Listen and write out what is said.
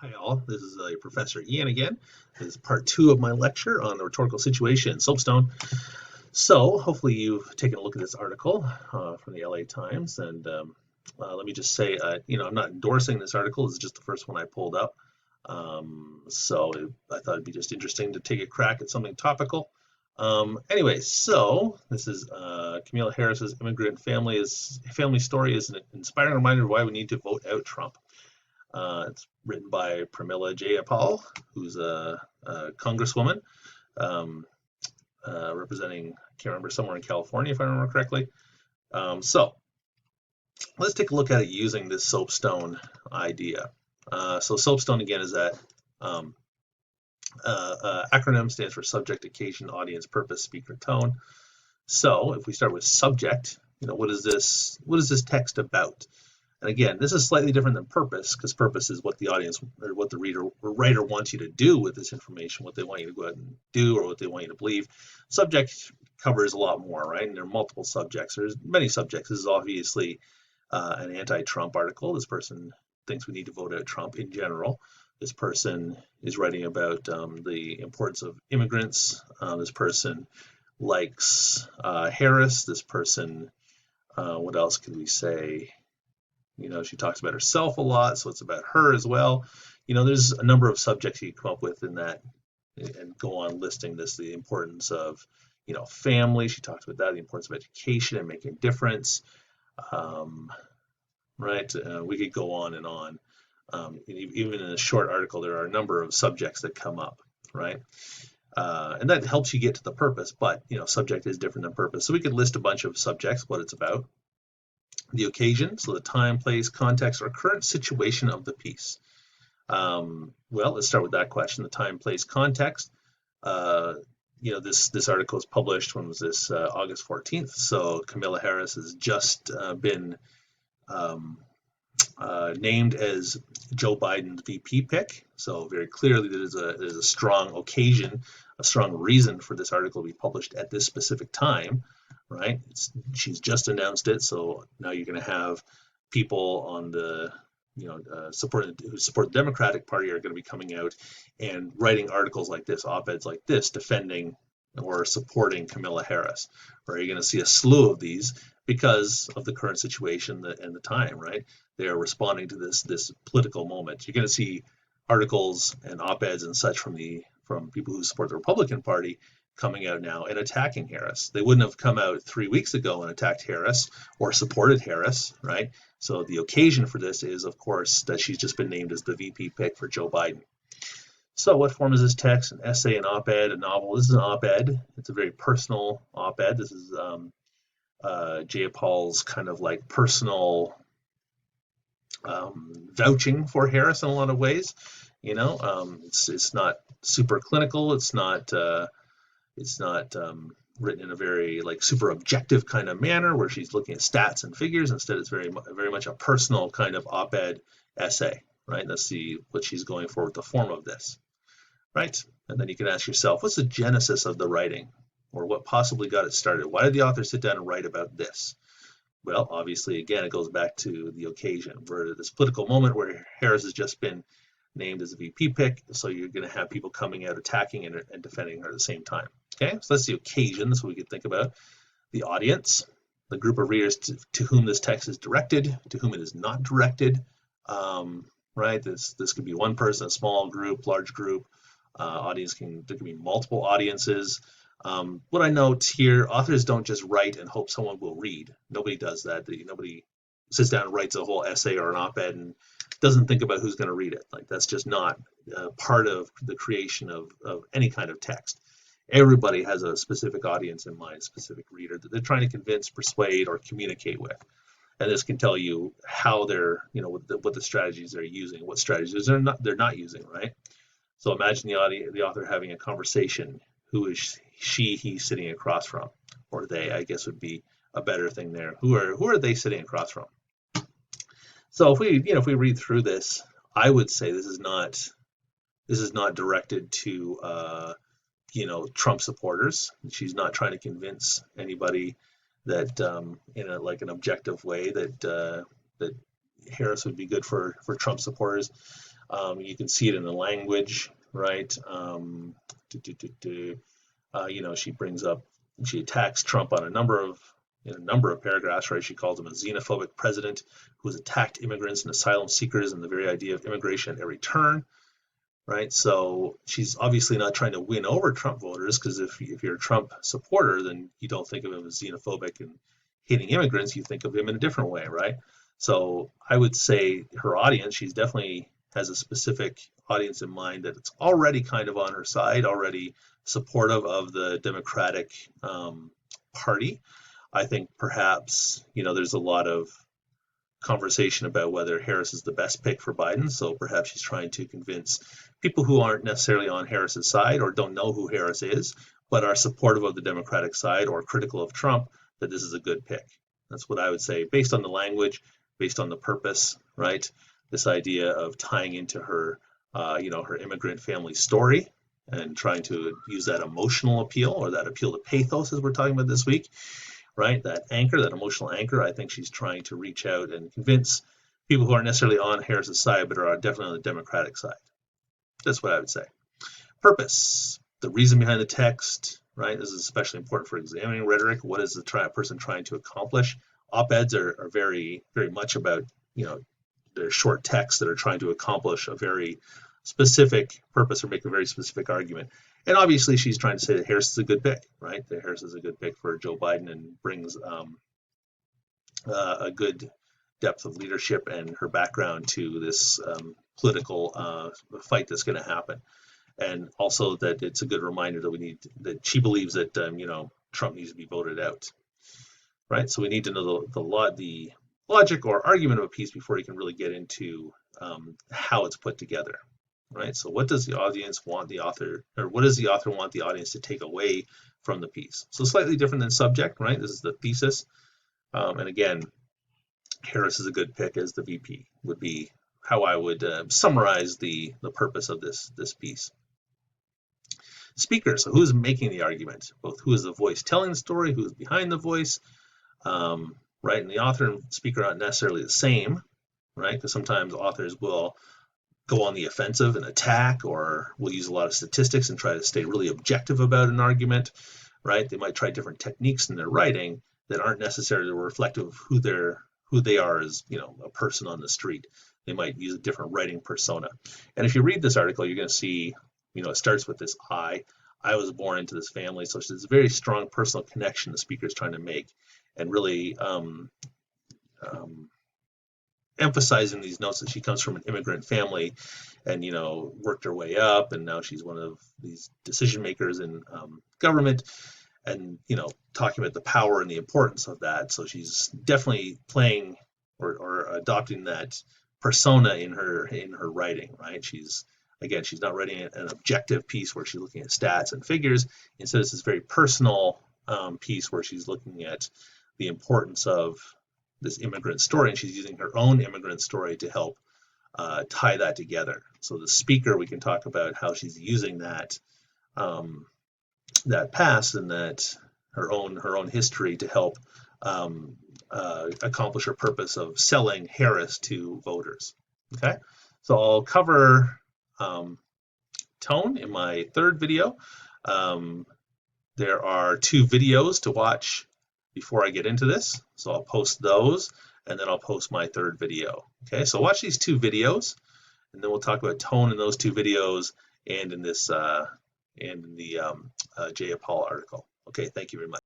Hi all, this is Professor Ian again. This is part two of my lecture on the rhetorical situation, soapstone. So hopefully you've taken a look at this article from the LA Times, and let me just say, I'm not endorsing this article. This is just the first one I pulled up. I thought it'd be just interesting to take a crack at something topical. Anyway, so this is Kamala Harris's immigrant family story is an inspiring reminder of why we need to vote out Trump. It's written by Pramila Jayapal, who's a congresswoman representing, I can't remember, somewhere in California, if I remember correctly. So let's take a look at it using this soapstone idea. So soapstone, again, is that acronym, stands for subject, occasion, audience, purpose, speaker, tone. So if we start with subject, what is this text about? And again, this is slightly different than purpose, because purpose is what the audience or what the reader or writer wants you to do with this information, what they want you to go ahead and do or what they want you to believe. Subject covers a lot more, right? And there are multiple subjects. There's many subjects. This is obviously an anti-Trump article. This person thinks we need to vote out Trump in general. This person is writing about the importance of immigrants. This person likes Harris. This person, what else could we say? She talks about herself a lot, so it's about her as well. There's a number of subjects you can come up with in that and go on listing this, the importance of, family. She talks about that, the importance of education and making a difference. Right? We could go on and on. Even in a short article, there are a number of subjects that come up, right? And that helps you get to the purpose, but, subject is different than purpose. So we could list a bunch of subjects, what it's about. The occasion, so the time, place, context, or current situation of the piece. Well, let's start with that question, the time, place, context. This article was published, when was this? August 14th. So Kamala Harris has just been named as Joe Biden's VP pick. So very clearly there's a strong occasion, a strong reason for this article to be published at this specific time. Right? She's just announced it, so now you're going to have people on the, who support the Democratic Party are going to be coming out and writing articles like this, op-eds like this, defending or supporting Kamala Harris. Right? You're going to see a slew of these because of the current situation and the time. Right? They are responding to this political moment. You're going to see articles and op-eds and such from people who support the Republican Party coming out now and attacking Harris. They wouldn't have come out 3 weeks ago and attacked Harris or supported Harris, right? So the occasion for this is, of course, that she's just been named as the VP pick for Joe Biden. So what form is this text? An essay, an op-ed, a novel? This is an op-ed. It's a very personal op-ed. This is Jayapal's kind of like personal vouching for Harris in a lot of ways. It's not super clinical. It's not written in a very super objective kind of manner where she's looking at stats and figures. Instead, it's very much a personal kind of op-ed essay, right? Let's see what she's going for with the form of this, right? And then you can ask yourself, what's the genesis of the writing, or what possibly got it started? Why did the author sit down and write about this? Well, obviously, again, it goes back to the occasion, where this political moment where Harris has just been named as a VP pick, so you're going to have people coming out attacking and defending her at the same time. Okay, so that's the occasion. That's what we could think about. The audience, the group of readers to whom this text is directed, to whom it is not directed. Right? This could be one person, a small group, large group. There can be multiple audiences. What I note here, authors don't just write and hope someone will read. Nobody does that. Nobody sits down and writes a whole essay or an op-ed and doesn't think about who's going to read it. That's just not part of the creation of any kind of text. Everybody has a specific audience in mind, a specific reader that they're trying to convince, persuade, or communicate with. And this can tell you how they're, what the strategies they're using, what strategies they're not using, right? So imagine the author having a conversation. Who is he sitting across from, or they? I guess would be a better thing there. Who are they sitting across from? So if we read through this, I would say this is not directed to Trump supporters. She's not trying to convince anybody that in an objective way that Harris would be good for Trump supporters. You can see it in the language, right? She attacks Trump on in a number of paragraphs, right? She calls him a xenophobic president who has attacked immigrants and asylum seekers and the very idea of immigration at every turn, right? So she's obviously not trying to win over Trump voters, because if you're a Trump supporter, then you don't think of him as xenophobic and hating immigrants. You think of him in a different way, right? So I would say her audience, she's definitely has a specific audience in mind that it's already kind of on her side, already supportive of the Democratic Party. I think perhaps, there's a lot of conversation about whether Harris is the best pick for Biden. So perhaps she's trying to convince people who aren't necessarily on Harris's side or don't know who Harris is, but are supportive of the Democratic side or critical of Trump, that this is a good pick. That's what I would say, based on the language, based on the purpose, right? This idea of tying into her, her immigrant family story and trying to use that emotional appeal, or that appeal to pathos, as we're talking about this week, right? That anchor, that emotional anchor. I think she's trying to reach out and convince people who aren't necessarily on Harris's side, but are definitely on the Democratic side. That's what I would say. Purpose, the reason behind the text, right? This is especially important for examining rhetoric. What is the person trying to accomplish? Op-eds are very, very much about, they're short texts that are trying to accomplish a very specific purpose or make a very specific argument. And obviously, she's trying to say that Harris is a good pick, right? That Harris is a good pick for Joe Biden and brings a good depth of leadership and her background to this political fight that's going to happen. And also that it's a good reminder that she believes that Trump needs to be voted out, right? So we need to know the logic or argument of a piece before you can really get into how it's put together, right? So what does the audience want the author, or what does the author want the audience to take away from the piece? So slightly different than subject, right? This is the thesis. And again, Harris is a good pick as the VP would be how I would summarize the purpose of this piece. Speaker, so who's making the argument? Both who is the voice telling the story, who's behind the voice, right? And the author and speaker aren't necessarily the same, right? Because sometimes authors will go on the offensive and attack, or will use a lot of statistics and try to stay really objective about an argument, right? They might try different techniques in their writing that aren't necessarily reflective of who they are as, a person on the street. They might use a different writing persona. And if you read this article, you're going to see, it starts with this I was born into this family. So there's a very strong personal connection the speaker is trying to make, and really emphasizing these notes that she comes from an immigrant family and, worked her way up. And now she's one of these decision makers in government, and, talking about the power and the importance of that. So she's definitely playing or adopting that persona in her writing, right? She's not writing an objective piece where she's looking at stats and figures. Instead, it's this very personal piece where she's looking at the importance of this immigrant story, and she's using her own immigrant story to help tie that together. So the speaker, we can talk about how she's using that past and that her own history to help accomplish her purpose of selling Harris to voters. Okay, so I'll cover tone in my third video. There are 2 videos to watch before I get into this, so I'll post those, and then I'll post my third video. Okay, so watch these 2 videos, and then we'll talk about tone in those 2 videos and in this and in the Jaya Paul article. Okay, thank you very much.